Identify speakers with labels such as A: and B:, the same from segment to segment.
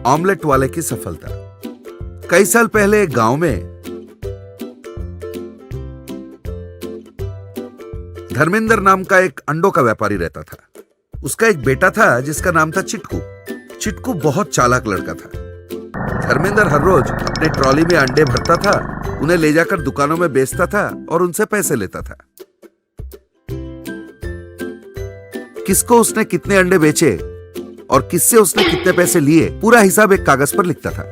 A: Omelette वाले की सफलता। कई साल पहले एक गांव में धर्मेंद्र नाम का एक अंडों का व्यापारी रहता था। उसका एक बेटा था जिसका नाम था चिटकू। चिटकू बहुत चालाक लड़का था। धर्मेंद्र हर रोज अपने ट्रॉली में अंडे भरता था, उन्हें ले जाकर दुकानों में बेचता था और उनसे पैसे लेता था। किसको उसने कितने अंडे बेचे और किससे उसने कितने पैसे लिए, पूरा हिसाब एक कागज पर लिखता था।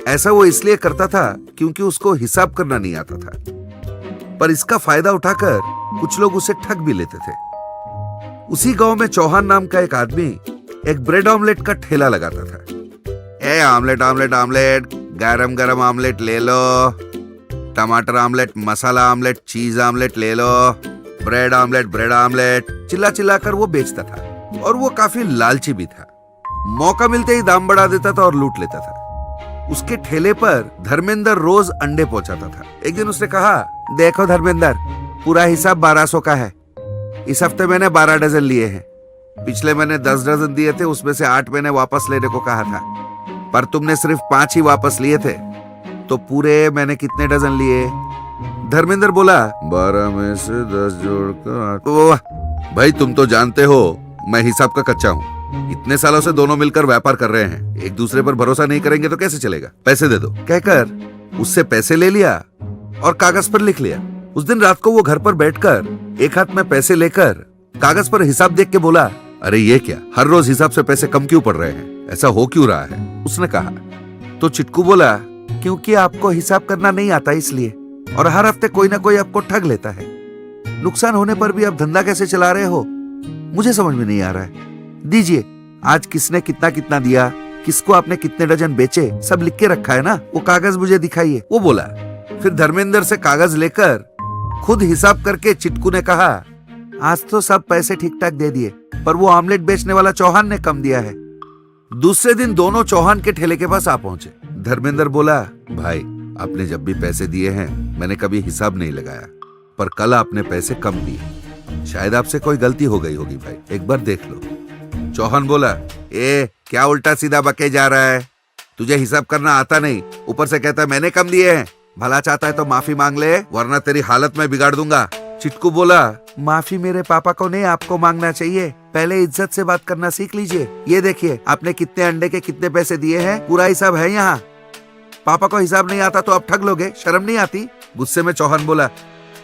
A: ऐसा वो इसलिए करता था क्योंकि उसको हिसाब करना नहीं आता था। पर इसका फायदा उठाकर कुछ लोग उसे ठग भी लेते थे। उसी गांव में चौहान नाम का एक आदमी एक ब्रेड ऑमलेट का ठेला लगाता था। ए ऑमलेट ऑमलेट ऑमलेट, गरम गरम ऑमलेट ले लो, टमाटर omelette, masala omelette, cheese omelette ले लो, ब्रेड ऑमलेट, चिल्ला चिल्लाकर वो बेचता था। और वो काफी लालची भी था। मौका मिलते ही दाम बढ़ा देता था और लूट लेता था। उसके ठेले पर धर्मेंद्र रोज अंडे पहुंचाता था। एक दिन उसने कहा, देखो धर्मेंद्र, पूरा हिसाब 1200 का है। इस हफ्ते मैंने 12 डजन लिए हैं। पिछले महीने 10 डजन दिए थे, उसमें से 8 मैंने वापस लेने को कहा था, पर तुमने सिर्फ 5 ही वापस लिए थे। तो पूरे मैंने कितने डजन लिए? धर्मेंद्र बोला, 12 में से 10 जोड़कर 8। भाई तुम तो जानते हो मैं हिसाब का कच्चा हूँ। इतने सालों से दोनों मिलकर व्यापार कर रहे हैं, एक दूसरे पर भरोसा नहीं करेंगे तो कैसे चलेगा? पैसे दे दो कहकर उससे पैसे ले लिया और कागज पर लिख लिया। उस दिन रात को वो घर पर बैठकर एक हाथ में पैसे लेकर कागज पर हिसाब देख के बोला, अरे ये क्या, हर रोज हिसाब से पैसे कम क्यों पड़ रहे हैं? ऐसा हो क्यों रहा है? उसने कहा। तो चिटकू बोला, क्योंकि आपको हिसाब करना नहीं आता इसलिए, और हर हफ्ते कोई ना कोई आपको ठग लेता है। नुकसान होने पर भी आप धंधा कैसे चला रहे हो, मुझे समझ में नहीं आ रहा है। दीजिए, आज किसने कितना कितना दिया, किसको आपने कितने डजन बेचे, सब लिख के रखा है ना, वो कागज मुझे दिखाइए। वो बोला। फिर धर्मेंद्र से कागज लेकर खुद हिसाब करके चिटकू ने कहा, आज तो सब पैसे ठीक ठाक दे दिए, पर वो ऑमलेट बेचने वाला चौहान ने कम दिया है। दूसरे दिन दोनों चौहान के ठेले के पास आ पहुंचे। धर्मेंद्र बोला, भाई आपने जब भी पैसे दिए हैं मैंने कभी हिसाब नहीं लगाया, पर कल आपने पैसे कम दिए। शायद आपसे कोई गलती हो गई होगी भाई, एक बार देख लो। चौहान बोला, ए क्या उल्टा सीधा बके जा रहा है, तुझे हिसाब करना आता नहीं, ऊपर से कहता है मैंने कम दिए हैं। भला चाहता है तो माफी मांग ले, वरना तेरी हालत में बिगाड़ दूंगा। चिटकू बोला, माफी मेरे पापा को नहीं, आपको मांगना चाहिए। पहले इज्जत से बात करना सीख लीजिए। ये देखिए आपने कितने अंडे के कितने पैसे दिए हैं, पूरा हिसाब है यहाँ। पापा को हिसाब नहीं आता तो आप ठग लोगे, शर्म नहीं आती? गुस्से में चौहान बोला,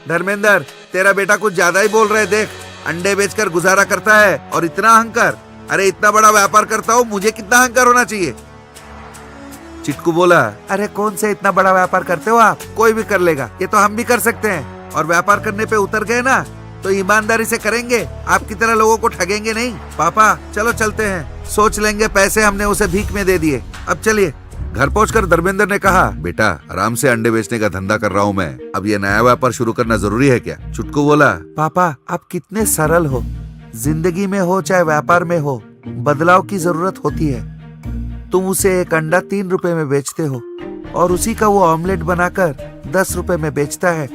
A: धर्मेंद्र तेरा बेटा कुछ ज्यादा ही बोल रहे, देख अंडे बेचकर गुजारा करता है और इतना अहंकार। अरे इतना बड़ा व्यापार करता हूँ, मुझे कितना अहंकार होना चाहिए? चिटकू बोला, अरे कौन से इतना बड़ा व्यापार करते हो आप, कोई भी कर लेगा, ये तो हम भी कर सकते हैं। और व्यापार करने पे उतर गए ना तो ईमानदारी से करेंगे, आपकी तरह लोगों को ठगेंगे नहीं। पापा चलो चलते हैं, सोच लेंगे पैसे हमने उसे भीख में दे दिए, अब चलिए। घर पहुंचकर धर्मेंद्र ने कहा, बेटा आराम से अंडे बेचने का धंधा कर रहा हूँ मैं, अब ये नया व्यापार शुरू करना जरूरी है क्या? चिटकू बोला, पापा आप कितने सरल हो, जिंदगी में हो चाहे व्यापार में हो, बदलाव की जरूरत होती है। तुम उसे एक अंडा 3 रुपए में बेचते हो और उसी का वो ऑमलेट बनाकर 10 रुपए में बेचता है।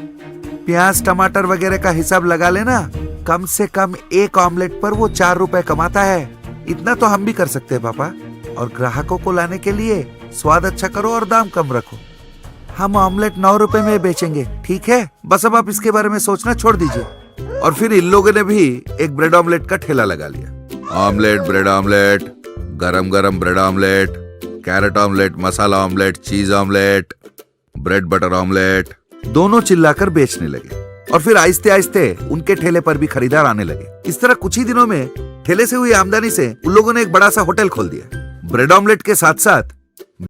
A: प्याज टमाटर वगैरह का हिसाब लगा लेना, कम से कम एक ऑमलेट पर वो 4 रुपए कमाता है। इतना तो हम भी कर सकते हैं पापा। और ग्राहकों को लाने के लिए स्वाद अच्छा करो और दाम कम रखो। हम ऑमलेट 9 रुपए में बेचेंगे, ठीक है? बस अब आप इसके बारे में सोचना छोड़ दीजिए। और फिर इन लोगों ने भी एक ब्रेड ऑमलेट का ठेला लगा लिया। ऑमलेट, ब्रेड ऑमलेट, गरम गरम bread omelette, carrot omelette, masala omelette, cheese omelette, bread butter omelette, दोनों चिल्लाकर बेचने लगे। और फिर आहिस्ते आहिस्ते उनके ठेले पर भी खरीदार आने लगे। इस तरह कुछ ही दिनों में ठेले से हुई आमदनी से उन लोगों ने एक बड़ा सा होटल खोल दिया। ब्रेड ऑमलेट के साथ साथ